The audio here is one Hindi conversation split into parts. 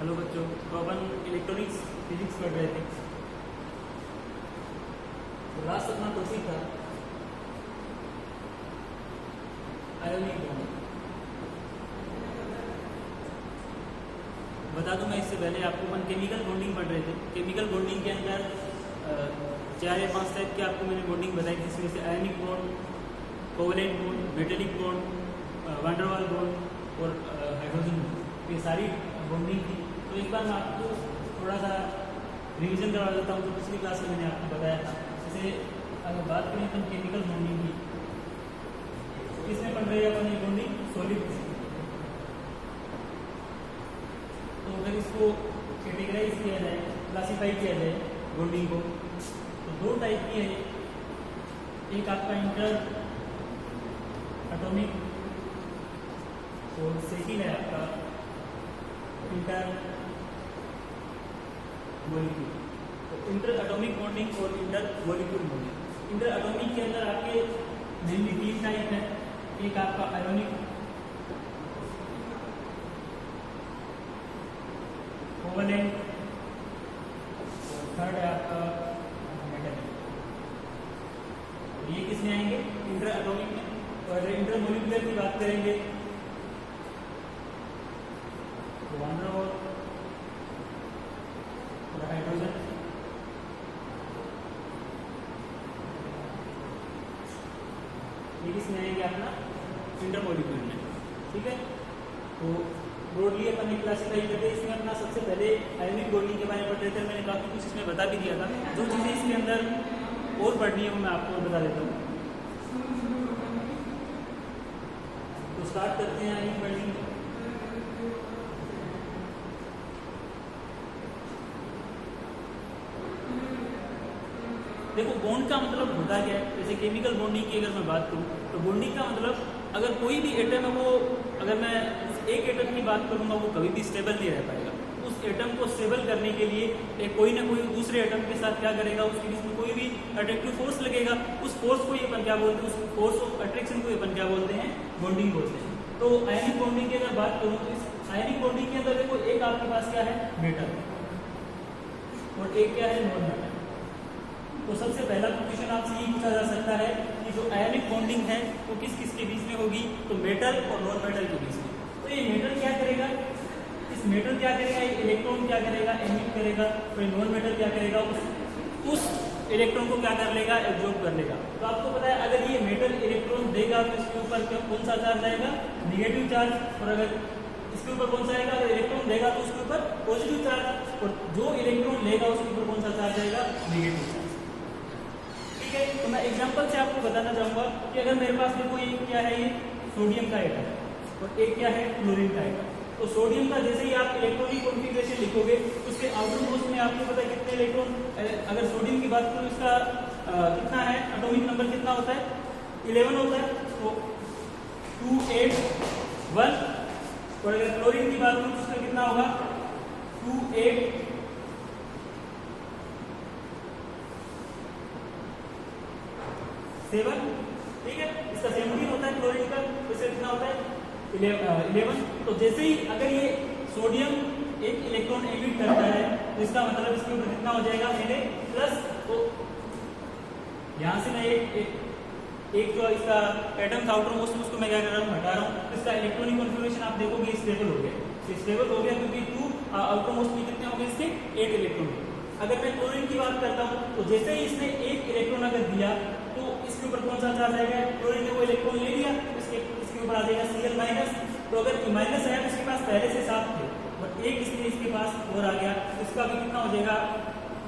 हेलो बच्चों, तो अपन इलेक्ट्रॉनिक्स फिजिक्स पढ़ रहे थे। तो लास्ट अपना टॉपिक था आयोनिक बॉन्ड। बता दूं मैं इससे पहले आपको, अपन केमिकल बॉन्डिंग पढ़ रहे थे। केमिकल बॉन्डिंग के अंदर 4 या 5 टाइप के आपको मैंने बॉन्डिंग बताई, जिसमें से ionic bond, covalent bond, metallic bond, van der Waals bond और हाइड्रोजन बॉन्ड, ये सारी बॉन्डिंग थी। तो एक बार मैं आपको थोड़ा सा रिवीजन करवा देता हूँ। तो पिछली क्लास में मैंने आपको बताया था, जैसे अगर बात करें अपन केमिकल बॉन्डिंग की, किसमें पढ़ रहे हैं अपन ये बॉन्डिंग? सॉलिड। तो अगर इसको कैटेगराइज किया जाए, क्लासीफाई किया जाए बॉन्डिंग को, तो 2 टाइप की है। एक आपका इंटर एटॉमिक और सेकंड है आपका इंटर मॉलिक्यूल। तो इंटर एटॉमिक बॉन्डिंग और inter molecule bonding. Inter atomic के अंदर आपके मेनली 3 टाइप है। एक आपका आयोनिक, कोवलेंट और थर्ड है आपका मेटेलिक। ये किसमें आएंगे? इंटर एटॉमिक में। और इंटर मॉलिक्यूलर की बात करेंगे तो वान डेर वाल और हाइड्रोजन, ये किसमें आएंगे? अपना इंटर मॉलिक्यूल में। ठीक है, तो ब्रॉडली अपन एक क्लासिफाई करते हैं। इसमें अपना सबसे पहले आयोनिक बॉन्डिंग के बारे में पढ़ रहे थे। मैंने काफी कुछ इसमें बता भी दिया था। जो चीजें इसके अंदर और पढ़नी है वो मैं आपको बता देता हूँ। तो स्टार्ट करते हैं आयोनिक बॉन्डिंग। देखो, बॉन्ड का मतलब होता क्या है? जैसे केमिकल बॉन्डिंग की अगर मैं बात करूं, तो बॉन्डिंग का मतलब अगर कोई भी एटम है, वो अगर मैं उस एक एटम की बात करूंगा, वो कभी भी स्टेबल नहीं रह पाएगा। उस एटम को स्टेबल करने के लिए कोई ना कोई दूसरे एटम के साथ क्या करेगा? उसके बीच में कोई भी अट्रैक्टिव फोर्स लगेगा। उस फोर्स को ही अपन क्या बोलते हैं? उस फोर्स ऑफ अट्रैक्शन को ही अपन क्या बोलते हैं? बॉन्डिंग बोलते हैं। तो आयनिक बॉन्डिंग की अगर बात करूँ, तो इस आयनिक बॉन्डिंग के अंदर देखो, एक आपके पास क्या है? मेटल, और एक क्या है? Non metal. तो सबसे पहला क्वेश्चन आपसे ये पूछा जा सकता है कि जो आयनिक बॉन्डिंग है वो किस किस के बीच में होगी? तो मेटल और नॉन मेटल के बीच में। तो ये मेटल क्या करेगा? इस मेटल क्या करेगा? ये इलेक्ट्रॉन क्या करेगा? एमिट करेगा। तो ये नॉन मेटल क्या करेगा? उस इलेक्ट्रॉन को क्या कर लेगा? एब्जॉर्ब कर लेगा। तो आपको पता है, अगर ये मेटल इलेक्ट्रॉन देगा तो इसके ऊपर कौन सा चार्ज आएगा? Negative charge. और अगर इसके ऊपर कौन सा आएगा? अगर इलेक्ट्रॉन देगा तो उसके ऊपर पॉजिटिव चार्ज। और जो इलेक्ट्रॉन लेगा उसके ऊपर कौन सा चार्ज आएगा? Negative charge. ठीक है, तो मैं एग्जांपल से आपको बताना चाहूंगा कि अगर मेरे पास देखो, ये क्या है? ये सोडियम का एटम है और एक क्या है? क्लोरीन का एटम। तो सोडियम का जैसे ही आप इलेक्ट्रॉनिक कॉन्फ़िगरेशन लिखोगे, उसके आउटर मोस्ट में आपको पता है कितने इलेक्ट्रॉन? अगर सोडियम की बात करूं, इसका कितना है? एटॉमिक नंबर कितना होता है? 11 होता है। तो 2 8 1। और अगर क्लोरीन की बात करूं तो उसका कितना होगा? 2 8 7। ठीक है, इसका 17 होता है क्लोरीन का। तो इसका कितना होता है? 11। तो जैसे ही अगर ये सोडियम एक इलेक्ट्रॉन एमिट करता है, तो इसका मतलब इसके ऊपर कितना हो जाएगा? मेरे प्लस। तो यहां से मैं एक जो इसका एटम था आउटर मोस्ट, उसको मैं क्या कर रहा हूँ? हटा रहा हूँ। इसका इलेक्ट्रॉनिक कॉन्फ़िगरेशन आप देखोगे स्टेबल हो गया। स्टेबल हो गया क्योंकि 2 आउटर मोस्ट में कितने हो गए? इसके 8 इलेक्ट्रॉन। अगर मैं क्लोरीन की बात करता हूँ, तो जैसे ही इसने एक इलेक्ट्रॉन अगर दिया, तो इसके ऊपर कौन सा चार्ज आएगा? क्लोरीन ने वो इलेक्ट्रॉन ले लिया, इसके ऊपर आ जाएगा Cl-। तो अगर माइनस है तो उसके पास पहले से 7 थे, और एक इसके पास और आ गया, तो इसका भी कितना हो जाएगा?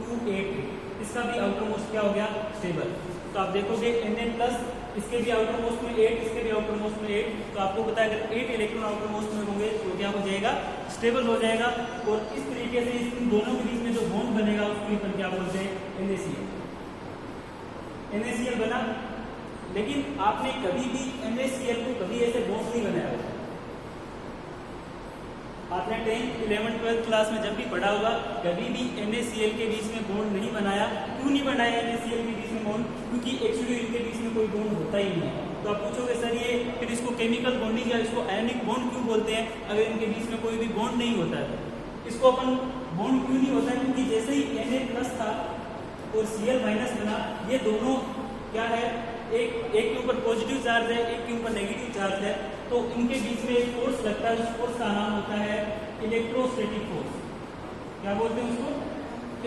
2 8। इसका भी आउटर मोस्ट क्या हो गया? स्टेबल। तो आप देखोगे Na+, इसके भी आउटर मोस्ट में 8, इसके भी आउटर मोस्ट में 8। तो आपको पता है अगर 8 इलेक्ट्रॉन आउटर मोस्ट में होंगे तो क्या हो जाएगा? स्टेबल हो जाएगा। और इस तरीके से इन दोनों के बीच में जो बॉन्ड बनेगा उसको अपन क्या बोलते हैं? NaCl। NaCl बना। लेकिन आपने कभी भी NaCl को कभी ऐसे बॉन्ड नहीं बनाया होगा। आपने 10th 11th 12th क्लास में जब भी पढ़ा होगा, कभी भी NaCl के बीच में बॉन्ड नहीं बनाया। क्यों नहीं बनाया NaCl के बीच में बॉन्ड? क्योंकि एक्चुअली इनके बीच में कोई बॉन्ड होता ही नहीं है। तो आप पूछोगे सर ये फिर इसको केमिकल बॉन्डिंग या इसको आयनिक बॉन्ड क्यों बोलते हैं अगर इनके बीच में कोई भी बॉन्ड नहीं होता है? इसको अपन बॉन्ड क्यों नहीं होता है, क्योंकि जैसे ही Na+ था और Cl- बना, ये दोनों क्या है, एक के ऊपर पॉजिटिव चार्ज है, एक के ऊपर नेगेटिव चार्ज है, तो इनके बीच में एक फोर्स लगता है, उस फोर्स का नाम होता है इलेक्ट्रोस्टैटिक फोर्स। क्या बोलते हैं उसको?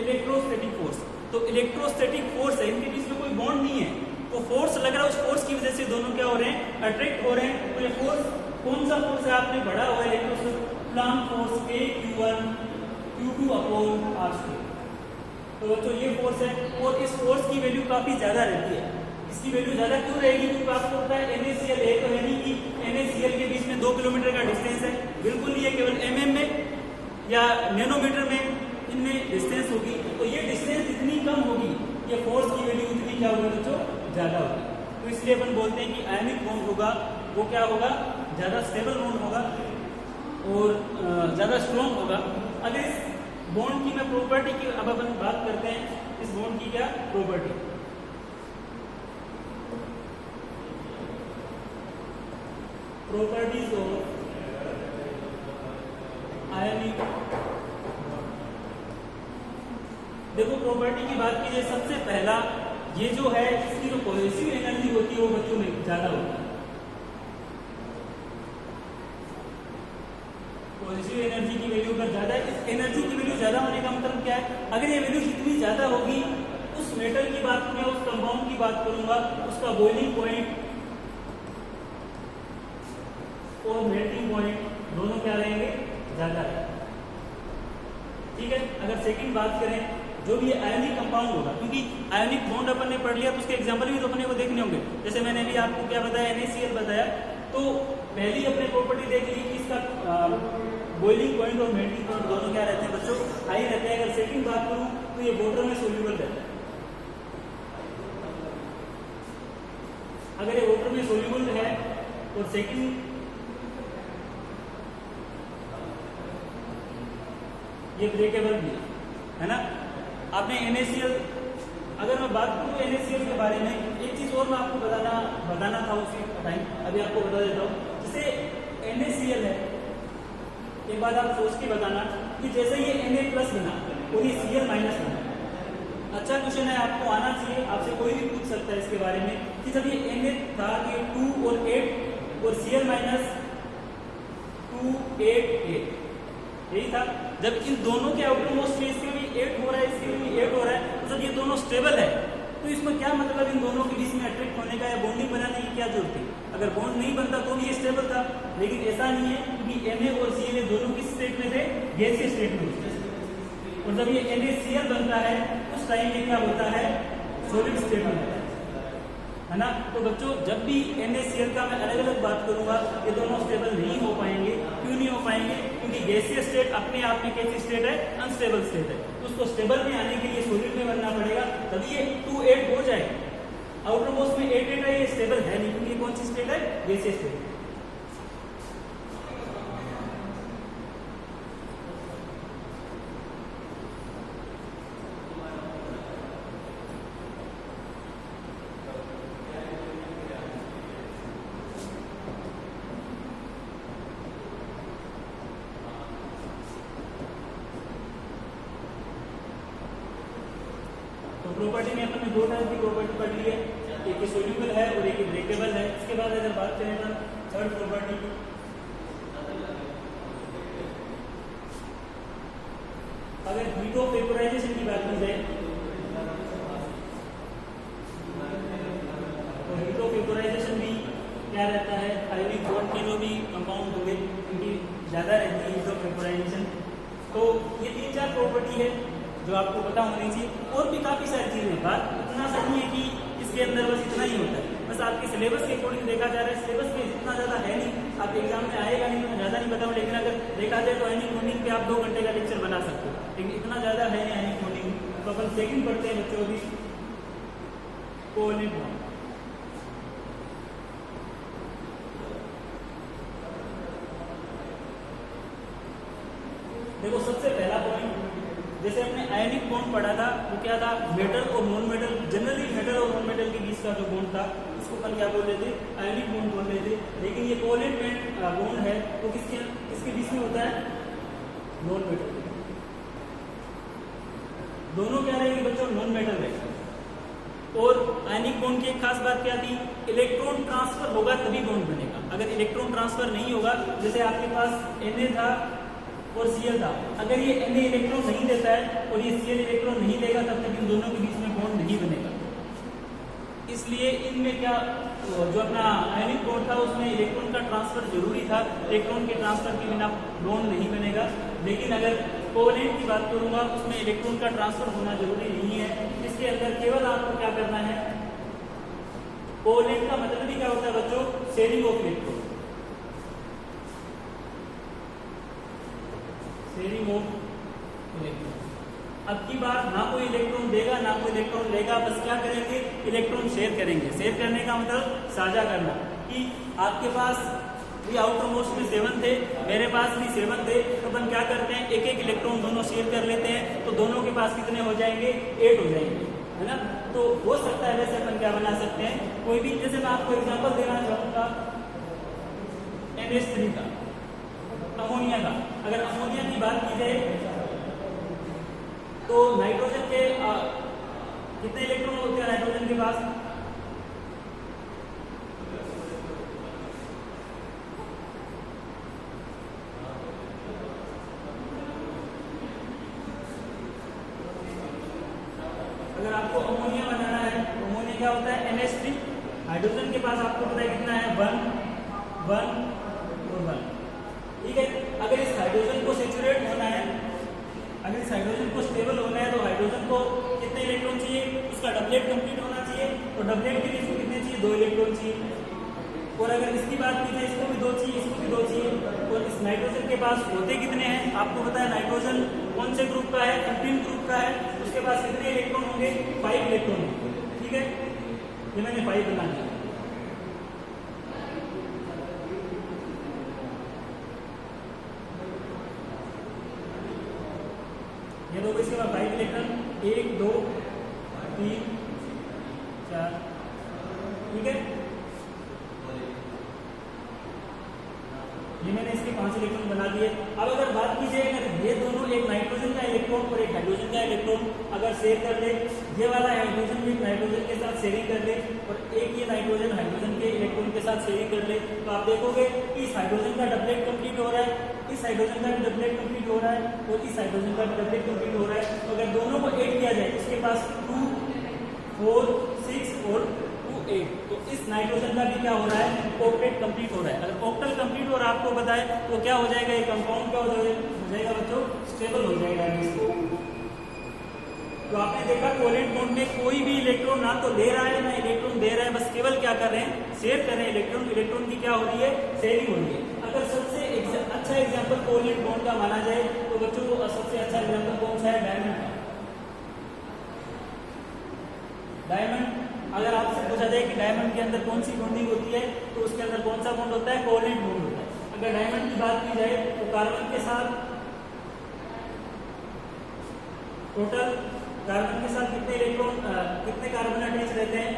Electrostatic force. तो इलेक्ट्रोस्टैटिक फोर्स है, इनके बीच में कोई बॉन्ड नहीं है, तो फोर्स लग रहा है, उस फोर्स की वजह से दोनों क्या हो रहे हैं, अट्रैक्ट हो रहे हैं। तो ये फोर्स कौन सा फोर्स है, आपने पढ़ा हुआ है कूलम्ब फोर्स Q1 Q2/r²। तो बच्चों ये फोर्स है, और इस फोर्स की वैल्यू काफी ज्यादा रहती है। इसकी वैल्यू ज्यादा क्यों रहेगी, क्योंकि आपको पता है NaCl है, तो यानी कि NaCl के बीच में 2 किलोमीटर का डिस्टेंस है, बिल्कुल नहीं है, केवल mm में या नैनोमीटर में इनमें डिस्टेंस होगी। तो ये डिस्टेंस इतनी कम होगी, ये फोर्स की वैल्यू इतनी क्या होगी बच्चों, ज्यादा होगी। तो इसलिए अपन बोलते हैं कि आयनिक बॉन्ड होगा वो क्या होगा, ज्यादा स्टेबल बॉन्ड होगा और ज्यादा स्ट्रॉन्ग होगा। अगर इस बॉन्ड की मैं प्रॉपर्टी की अब अपन बात करते हैं, इस बॉन्ड की क्या प्रॉपर्टी, प्रॉपर्टीज ऑफ आयनिक। देखो प्रॉपर्टी की बात कीजिए, सबसे पहला ये जो है, इसकी जो पॉजिटिव एनर्जी होती है वो बच्चों में ज्यादा होती है। पॉजिटिव एनर्जी की वैल्यू अगर ज्यादा है, इस एनर्जी की वैल्यू ज्यादा होने का मतलब क्या है, अगर ये वैल्यू जितनी ज्यादा होगी, उस मेटल की बात करूं, उस कंपाउंड की बात करूंगा, उसका बॉइलिंग पॉइंट और मेल्टिंग पॉइंट दोनों क्या रहेंगे, ज्यादा है। ठीक है। अगर सेकंड बात करें, जो भी आयनिक कंपाउंड होगा, क्योंकि आयनिक बॉन्ड अपन ने पढ़ लिया तो उसके एग्जांपल भी तो अपने को देखने होंगे। जैसे मैंने अभी आपको क्या बताया, NaCl बताया, तो पहली अपने प्रॉपर्टी देख ली कि इसका बॉइलिंग पॉइंट और मेल्टिंग पॉइंट दोनों क्या रहते हैं बच्चों, हाई रहते हैं। अगर सेकंड बात करूं तो ये वाटर में सोल्यूबल रहता है। अगर ये वाटर में सोल्यूबल है और सेकंड ये ब्रेकेबल भी है ना। आपने NaCl, अगर मैं बात करूं NaCl के बारे में, एक चीज और मैं आपको बताना था उसी टाइम, अभी आपको बता देता हूं। जैसे NaCl है, एक बात आप सोच के बताना कि जैसे ये Na+ बना और ये Cl- बना, अच्छा क्वेश्चन है, आपको आना चाहिए, आपसे कोई भी पूछ सकता है इसके बारे में कि जब ये Na था कि 2 और 8 और Cl- 2 8 8 यही था। जब इन दोनों के आउटर मोस्ट फेस के भी 8 हो रहा है, इसके भी 8 हो रहा है, तो जब ये दोनों स्टेबल है तो इसमें क्या मतलब इन दोनों के बीच में अट्रैक्ट होने का या बॉन्डिंग बनाने की क्या जरूरत थी। अगर बॉन्ड नहीं बनता तो भी ये स्टेबल था, लेकिन ऐसा नहीं है, क्योंकि Na और Cl दोनों किस स्टेट में थे, गैसीय स्टेट में थे। और जब ये NaCl बनता है उस टाइम ये क्या होता है, सॉलिड स्टेट में होता है ना। तो बच्चों जब भी NaCl का मैं अलग अलग बात करूंगा, ये दोनों स्टेबल नहीं हो पाएंगे। क्यों नहीं हो पाएंगे, क्योंकि गैसीय स्टेट अपने आप में कैसी स्टेट है, अनस्टेबल स्टेट है। तो उसको स्टेबल में आने के लिए सॉलिड में बनना पड़ेगा, तभी ये 2 8 हो जाए। आउटर मोस्ट में 8 8 है, ये स्टेबल है नहीं, क्योंकि कौन सी स्टेट है, गैसीय स्टेट। प्रॉपर्टी में अपन ने 2 टाइप की प्रॉपर्टी पढ़ ली है, एक सोल्यूबल है और एक ब्रेकेबल है। इसके बाद अगर बात करें अपन थर्ड प्रॉपर्टी की, अगर हीट ऑफ वेपोराइजेशन की बात की जाए तो हीट ऑफ वेपोराइजेशन भी क्या रहता है, आयनिक बॉन्ड के जो भी कंपाउंड होंगे उनकी ज्यादा रहती है हीट ऑफ वेपोराइजेशन। तो ये 3-4 प्रॉपर्टी है जो आपको पता होनी चाहिए। और भी काफी सारी चीजें, बात इतना सा नहीं है कि इसके अंदर बस इतना ही होता है, बस आपके सिलेबस के अकॉर्डिंग देखा जा रहा है। सिलेबस में इतना ज्यादा है नहीं, आपके एग्जाम में आएगा नहीं, मैं ज्यादा नहीं बताऊँ, लेकिन अगर देखा जाए तो आयनिक बॉन्डिंग पे आप 2 घंटे का लेक्चर बना सकते हो, लेकिन इतना ज्यादा है नहीं आयनिक बॉन्डिंग। तो अपन सेकंड पढ़ते हैं बच्चों भी, कोवैलेंट बॉन्ड। देखो सबसे पहला पॉइंट, जैसे हमने आयनिक बॉन्ड पढ़ा था वो क्या था, मेटल और नॉन मेटल, जनरली मेटल और नॉन मेटल के बीच का जो बॉन्ड था उसको अपन क्या बोल रहे थे, आयनिक बॉन्ड बोल रहे थे। लेकिन ये कोवैलेंट बॉन्ड है वो किसके बीच में होता है, नॉन मेटल। दोनों क्या रहेंगे बच्चों, नॉन मेटल रहेंगे। और आयनिक बॉन्ड की एक खास बात क्या थी, इलेक्ट्रॉन ट्रांसफर होगा तभी बॉन्ड बनेगा। अगर इलेक्ट्रॉन ट्रांसफर नहीं होगा, जैसे आपके पास Na था और Cl था, अगर ये Na इलेक्ट्रॉन नहीं देता है और ये Cl इलेक्ट्रॉन नहीं देगा, तब तक इन दोनों के बीच में बॉन्ड नहीं बनेगा। इसलिए इनमें क्या, जो अपना आयनिक बॉन्ड था उसमें इलेक्ट्रॉन का ट्रांसफर जरूरी था, इलेक्ट्रॉन के ट्रांसफर के बिना बॉन्ड नहीं बनेगा। लेकिन अगर कोवैलेंट की बात करूंगा, उसमें इलेक्ट्रॉन का ट्रांसफर होना जरूरी नहीं है। इसके अंदर केवल आपको क्या करना है, कोवैलेंट का मतलब ही क्या होता है बच्चों, sharing of electron, sharing of electron. अब की बार ना कोई इलेक्ट्रॉन देगा ना कोई इलेक्ट्रॉन लेगा, बस क्या करेंगे, इलेक्ट्रॉन शेयर करेंगे। शेयर करने का मतलब साझा करना, कि आपके पास भी आउटर मोस्ट में 7 थे, मेरे पास भी 7 थे, तो अपन क्या करते हैं, एक एक इलेक्ट्रॉन दोनों शेयर कर लेते हैं, तो दोनों के पास कितने हो जाएंगे, 8 हो जाएंगे, है ना। तो हो सकता है वैसे अपन क्या बना सकते हैं, कोई भी, जैसे मैं आपको एग्जांपल देना चाहूंगा NH3 का, अमोनिया का। अगर अमोनिया की बात की जाए तो नाइट्रोजन के कितने इलेक्ट्रॉन होते हैं नाइट्रोजन के पास, अगर आपको अमोनिया बनाना है, अमोनिया क्या होता है, NH3, हाइड्रोजन के पास आपको पता है कितना है, 1 1 और 1, ठीक है। अगर इस हाइड्रोजन को सेचुरेट होना है, अगर इस हाइड्रोजन को स्टेबल होना है, तो हाइड्रोजन को कितने इलेक्ट्रॉन चाहिए, उसका डबलेट कंप्लीट होना चाहिए, तो डबलेट के लिए इसको कितने चाहिए, 2 इलेक्ट्रॉन चाहिए। और अगर इसकी बात की जाए, इसको भी 2 चाहिए, इसको भी 2 चाहिए। और इस नाइट्रोजन के पास होते कितने हैं, आपको पता है नाइट्रोजन कौन से ग्रुप का है, 15 ग्रुप का है, उसके पास कितने इलेक्ट्रॉन होंगे, 5 इलेक्ट्रॉन होंगे, ठीक है। ये मैंने 5 बना दिया। ये दो इसके बाद 5 इलेक्ट्रॉन, 1 2 3 4, ठीक है। ये मैंने इसके 5 इलेक्ट्रॉन बना दिए। अब अगर बात की जाए, अगर ये दोनों, एक नाइट्रोजन का इलेक्ट्रॉन और एक हाइड्रोजन का इलेक्ट्रॉन अगर शेयर कर ले, ये वाला हाइड्रोजन भी नाइट्रोजन के साथ शेयरिंग कर ले, और एक ये नाइट्रोजन हाइड्रोजन के इलेक्ट्रॉन के साथ शेयरिंग कर ले, तो आप देखोगे कि इस हाइड्रोजन का डबलेट कंप्लीट हो रहा है, इस हाइड्रोजन का भी डबलेट कंप्लीट हो रहा है, और इस हाइड्रोजन का भी डबलेट कंप्लीट हो रहा है। तो अगर दोनों को ऐड किया जाए, इसके पास 2 4 6 और 2 8, तो इस नाइट्रोजन का भी क्या हो रहा है, ऑक्टेट कंप्लीट हो रहा है। अगर ऑक्टल कंप्लीट हो रहा है, आपको बताए, तो क्या हो जाएगा, ये कंपाउंड क्या हो जाएगा बच्चों, स्टेबल हो जाएगा इसको। तो आपने देखा कोवैलेंट बॉन्ड में कोई भी इलेक्ट्रॉन ना तो ले रहा है ना इलेक्ट्रॉन दे रहा है, बस केवल क्या कर रहे हैं, शेयर कर रहे हैं इलेक्ट्रॉन। इलेक्ट्रॉन की क्या हो रही है, शेयरिंग हो रही है। अगर सबसे अच्छा एग्जांपल कोवैलेंट बॉन्ड का माना जाए, तो बच्चों सबसे अच्छा एग्जांपल कौन सा है, डायमंड का। डायमंड, अगर आपसे पूछा जाए कि डायमंड के अंदर कौन सी बॉन्डिंग होती है, तो उसके अंदर कौन सा बॉन्ड होता है, कोवैलेंट बॉन्ड होता है। अगर डायमंड की बात की जाए, तो कार्बन के साथ टोटल, कार्बन के साथ कितने इलेक्ट्रॉन, कितने कार्बन अटैच रहते हैं,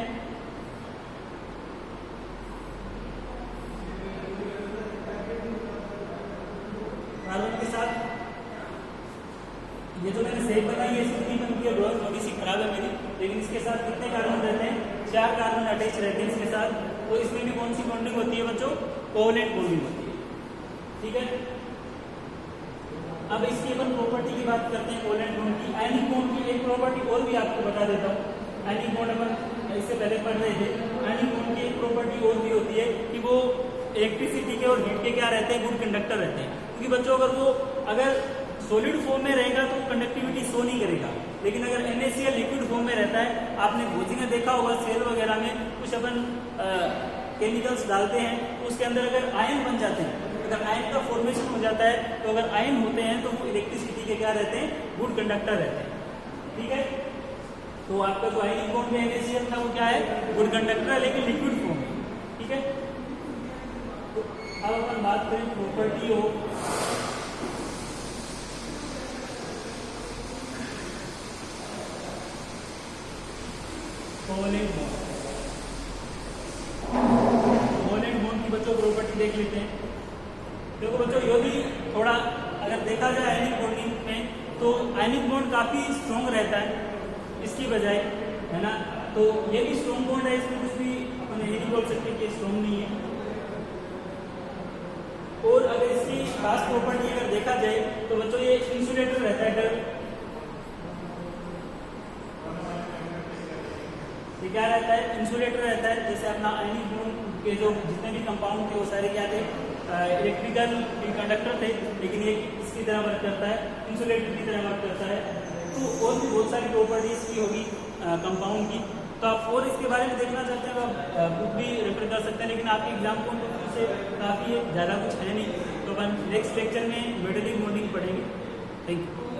कार्बन के साथ, ये जो मैंने सेप बनाई है, इसकी नहीं बनती है, ड्रॉइंग थोड़ी सी खराब है मेरी, लेकिन इसके साथ कितने कार्बन रहते हैं, 4 कार्बन अटैच रहते हैं इसके साथ। तो इसमें भी कौन सी बॉन्डिंग होती है बच्चों, कोवैलेंट बॉन्डिंग होती है, ठीक है। अब इसकी अपन प्रॉपर्टी की बात करते हैं कोवैलेंट बॉन्ड की। आयनिक बॉन्ड की एक प्रॉपर्टी और भी आपको बता देता हूँ। आयनिक बॉन्ड अपन इससे पहले पढ़ रहे थे। आयनिक बॉन्ड की एक प्रॉपर्टी और भी होती है कि वो इलेक्ट्रिसिटी के और हीट के क्या रहते हैं, गुड कंडक्टर रहते हैं। क्योंकि बच्चों अगर सॉलिड फॉर्म में रहेगा तो कंडक्टिविटी शो नहीं करेगा, लेकिन अगर NaCl लिक्विड फॉर्म में रहता है, आपने भोजी में देखा होगा, सेल वगैरह में कुछ अपन केमिकल्स डालते हैं, तो उसके अंदर अगर आयन बन जाते हैं, अगर आयन का फॉर्मेशन हो जाता है, तो अगर आयन होते हैं तो वो इलेक्ट्रिसिटी के क्या रहते हैं, गुड कंडक्टर रहते हैं, ठीक है। तो आपका जो आयनिक बॉन्ड में NaCl था वो क्या है, गुड कंडक्टर है, लेकिन लिक्विड फॉर्म में, ठीक है। तो अब अपन बात करें प्रॉपर्टी हो, कोवैलेंट बॉन्ड। कोवैलेंट बॉन्ड की बच्चों प्रॉपर्टी देख लेते हैं। देखो बच्चों, ये भी थोड़ा अगर देखा जाए आयनिक बॉन्डिंग में, तो आयनिक बॉन्ड काफ़ी स्ट्रॉन्ग रहता है इसकी बजाय, है ना। तो ये भी स्ट्रॉन्ग बॉन्ड है, इसमें कुछ भी अपन ये नहीं बोल सकते कि स्ट्रॉन्ग नहीं है। और अगर इसकी खास प्रॉपर्टी अगर देखा जाए तो बच्चों ये इंसुलेटर रहता है। ये क्या रहता है? इंसुलेटर रहता है। जैसे अपना आयनिक बॉन्ड के जो जितने भी कंपाउंड थे वो सारे क्या थे? इलेक्ट्रिकल कंडक्टर थे, लेकिन ये इसकी तरह वर्क करता है, इंसुलेटर की तरह वर्क करता है। तो और भी बहुत सारी प्रॉपर्टीज की होगी कंपाउंड की। तो आप और इसके बारे में देखना चाहते हैं तो आप बुक भी रेफर कर सकते हैं, लेकिन आपके एग्जाम को से काफ़ी ज़्यादा कुछ है नहीं। तो अपन नेक्स्ट लेक्चर में मेटलिक बॉन्डिंग पढ़ेंगे। Thank you.